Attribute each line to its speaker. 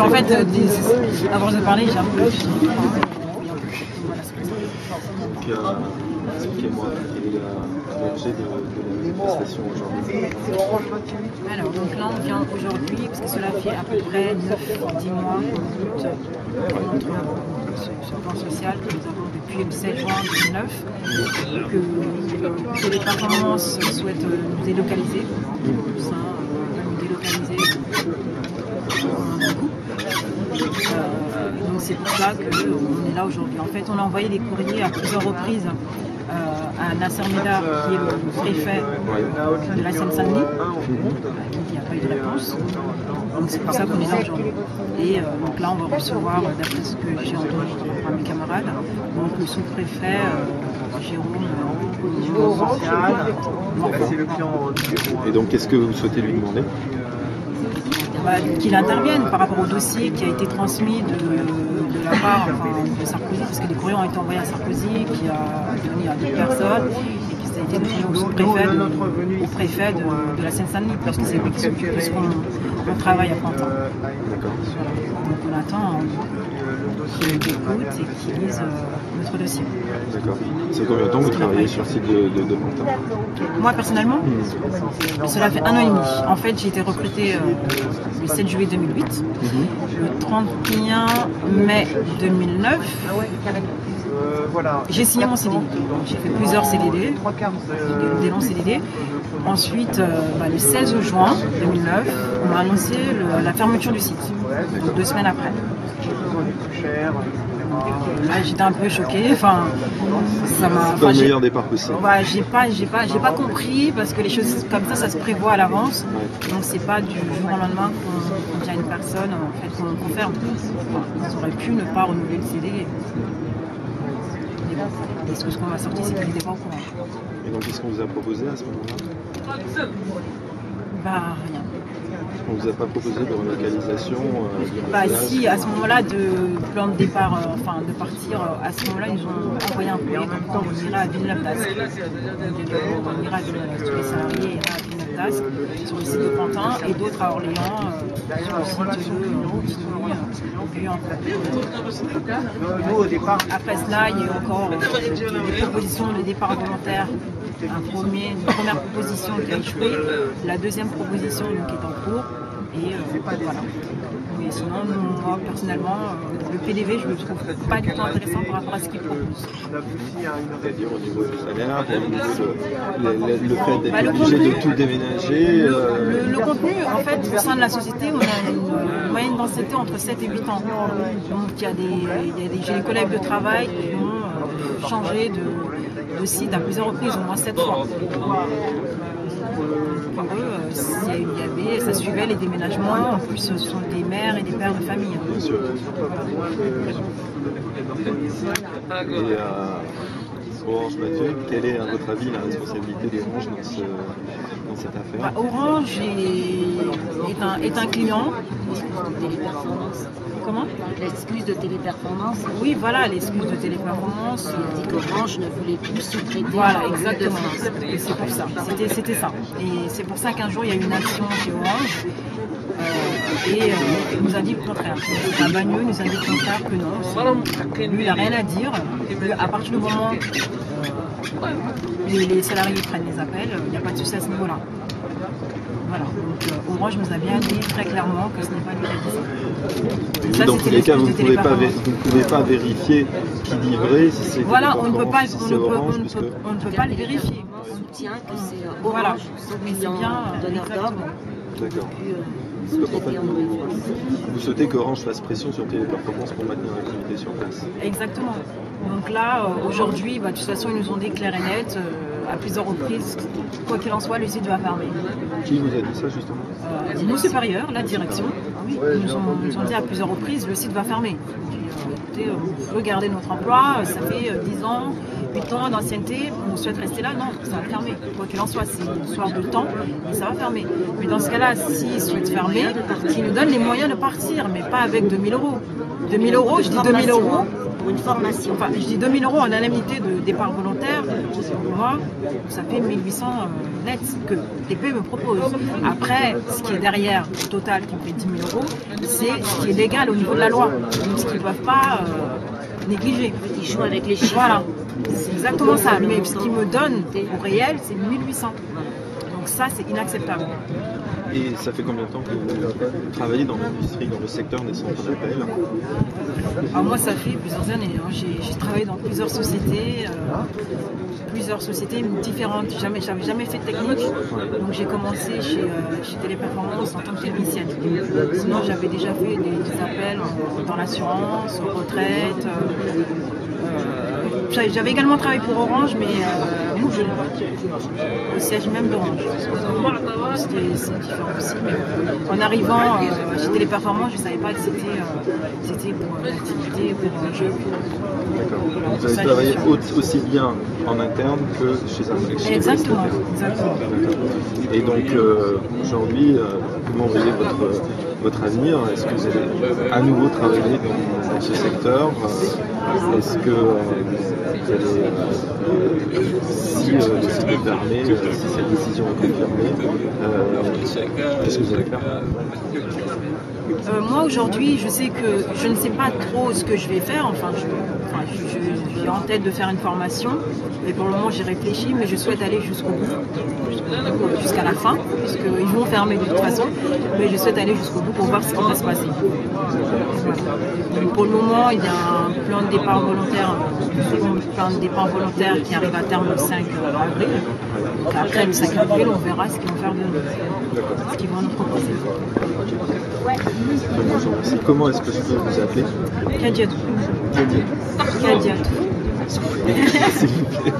Speaker 1: qu'en fait, avant de parler, j'ai un peu...
Speaker 2: Expliquez-moi quel est l'objet de la manifestation aujourd'hui.
Speaker 1: Alors, donc là, on vient aujourd'hui, parce que cela fait à peu près 9-10 mois qu'on lutte contre ce plan social que nous avons depuis le 7 juin 2009, que les performances souhaitent nous délocaliser, nous délocaliser donc c'est pour ça qu'on est là aujourd'hui. En fait, on a envoyé des courriers à plusieurs reprises à Nasser Médard, qui est le préfet de la Seine-Saint-Denis, qui n'a pas eu de réponse. Donc c'est pour ça qu'on est là aujourd'hui. Et donc là, on va recevoir, d'après ce que j'ai entendu par mes camarades, donc le sous-préfet Jérôme Social.
Speaker 2: Et donc, qu'est-ce que vous souhaitez lui demander?
Speaker 1: Qu'il intervienne par rapport au dossier qui a été transmis de la part de Sarkozy, parce que des courriers ont été envoyés à Sarkozy, qui a donné à d'autres personnes, et qui a été donné au préfet de la Seine-Saint-Denis, parce que c'est lui qui s'occupe, puisqu'on travaille à plein temps. Donc on attend qu'il écoute et qu'il lise notre dossier.
Speaker 2: D'accord. C'est combien de temps que vous travaillez sur le site de Pantin?
Speaker 1: Moi personnellement, cela fait 1 an et demi. En fait, j'ai été recrutée le 7 juillet 2008, le 31 mai 2009. J'ai signé mon CDI. J'ai fait plusieurs CDD, des longs CDD. Ensuite, le 16 juin 2009, on m'a annoncé la fermeture du site, donc 2 semaines après. Là, j'étais un peu choquée. Ça m'a.
Speaker 2: C'est pas le meilleur départ possible.
Speaker 1: J'ai pas compris, parce que les choses comme ça se prévoit à l'avance. Donc c'est pas du jour au lendemain qu'on dit à une personne en fait qu'on ferme. Ils auraient pu ne pas renouveler le CD. Et ce qu'on m'a sorti, c'est qu'ils n'étaient pas au courant.
Speaker 2: Et donc, qu'est-ce qu'on vous a proposé à ce moment-là?
Speaker 1: Rien.
Speaker 2: On vous a pas proposé de relocalisation
Speaker 1: si, à ce moment-là, de plan de départ, de partir, à ce moment-là, ils ont envoyé un courrier comme quoi on irait à Villeneuve-d'Ascq. On ira à Villeneuve-d'Ascq, tous les salariés iraient à Villeneuve-d'Ascq, sur le site de Pantin, et d'autres à Orléans, sur le site de Montigny, Après cela, il y a eu encore des propositions de départ volontaire. Une première proposition qui a échoué, la deuxième proposition qui est en cours, et voilà. Mais sinon, moi personnellement, le PDV, je ne le trouve pas du tout intéressant par rapport à ce qu'il propose.
Speaker 2: C'est-à-dire au niveau du salaire, le fait d'être obligé de tout déménager.
Speaker 1: Le contenu, en fait, au sein de la société, on a une moyenne d'ancienneté entre 7 et 8 ans. Donc j'ai des collègues de travail qui ont changé de site à plusieurs reprises, au moins 7 fois. Pour eux, ça suivait les déménagements. En plus, ce sont des mères et des pères de famille.
Speaker 2: Bien sûr. Et Orange Mathieu, quelle est à votre avis la responsabilité d'Orange dans cette affaire?
Speaker 1: Orange est un client. Comment?
Speaker 3: L'excuse de Téléperformance.
Speaker 1: Oui, voilà, l'excuse de Téléperformance.
Speaker 3: Il dit qu'Orange ne voulait plus sous-traiter.
Speaker 1: Voilà, exactement. C'est pour ça. C'était ça. Et c'est pour ça qu'un jour, il y a eu une action chez Orange. Et il nous a dit le contraire. Un bagneux nous a dit le contraire, que non. Lui, il n'a rien à dire. À partir du moment où les salariés prennent les appels, il n'y a pas de souci à ce niveau-là. Voilà, donc Orange nous a bien dit très clairement que ce n'est pas lui qui a dit ça.
Speaker 2: Dans tous les cas, vous ne pouvez pas vérifier qui dit vrai, si c'est
Speaker 1: voilà, on ne peut pas,
Speaker 2: Orange,
Speaker 1: on ne peut pas le vérifier.
Speaker 3: On soutient que c'est
Speaker 1: Voilà,
Speaker 3: Orange,
Speaker 1: mais c'est bien
Speaker 3: d'octobre.
Speaker 2: D'accord. Donc, en fait, vous souhaitez qu'Orange fasse pression sur Téléperformance pour maintenir l'activité sur place.
Speaker 1: Exactement. Donc là, aujourd'hui, de toute façon, ils nous ont dit clair et net, à plusieurs reprises, quoi qu'il en soit, le site va fermer.
Speaker 2: Qui vous a dit ça, justement?
Speaker 1: Nos supérieurs, la direction, ils nous ont dit à plusieurs reprises, le site va fermer. Écoutez, on veut garder notre emploi, ça fait 10 ans 8 ans d'ancienneté, on souhaite rester là, non, ça va fermer. Quoi qu'il en soit, c'est une histoire de temps et ça va fermer. Mais dans ce cas-là, s'ils souhaitent fermer, qu'ils nous donnent les moyens de partir, mais pas avec 2000 euros. 2000 euros, je dis 2000 euros.
Speaker 3: Pour une formation.
Speaker 1: Enfin, je dis 2000 euros en indemnité de départ volontaire. Pour moi, ça fait 1800 net que TP me propose. Après, ce qui est derrière le total qui me fait 10 000 euros, c'est ce qui est légal au niveau de la loi. Donc, ce qu'ils ne peuvent pas négliger.
Speaker 3: Ils jouent avec les chiffres.
Speaker 1: Voilà, c'est exactement ça. Mais ce qu'ils me donnent au réel, c'est 1800. Donc ça, c'est inacceptable.
Speaker 2: Et ça fait combien de temps que vous travaillez dans l'industrie, dans le secteur des centres d'appel?
Speaker 1: Alors moi, ça fait plusieurs années. Hein. J'ai travaillé dans plusieurs sociétés différentes. J'avais jamais fait de technique. Donc j'ai commencé chez Téléperformance en tant que technicienne. Sinon, j'avais déjà fait des appels dans l'assurance, retraite. J'avais également travaillé pour Orange, mais au siège même d'Orange. C'est différent aussi. Mais en arrivant chez Téléperformance, je ne savais pas que c'était pour l'activité, pour un jeu.
Speaker 2: D'accord. Vous avez travaillé aussi bien en interne que chez un
Speaker 1: Exactement.
Speaker 2: Et donc aujourd'hui, comment vous voyez votre avenir? Est-ce que vous allez à nouveau travailler dans ce secteur? Est-ce que vous allez, si le permet, si cette décision est confirmée, qu'est-ce que vous allez faire?
Speaker 1: Moi aujourd'hui, je sais que je ne sais pas trop ce que je vais faire. Enfin, j'ai en tête de faire une formation. Et pour le moment, j'y réfléchis, mais je souhaite aller jusqu'au bout, jusqu'à la fin, puisqu'ils vont fermer de toute façon. Mais je souhaite aller jusqu'au bout pour voir ce qui va se passer. Donc, pour le moment, il y a un plan de départ volontaire, qui arrive à terme le 5 avril. Donc après le 5 avril, on verra ce qu'ils vont faire de nous, ce qu'ils vont nous proposer.
Speaker 2: Merci. Comment est-ce que je peux vous appeler?
Speaker 1: Kadiatou.
Speaker 2: Kadiatou.
Speaker 1: Kadiatou.
Speaker 2: S'il vous plaît.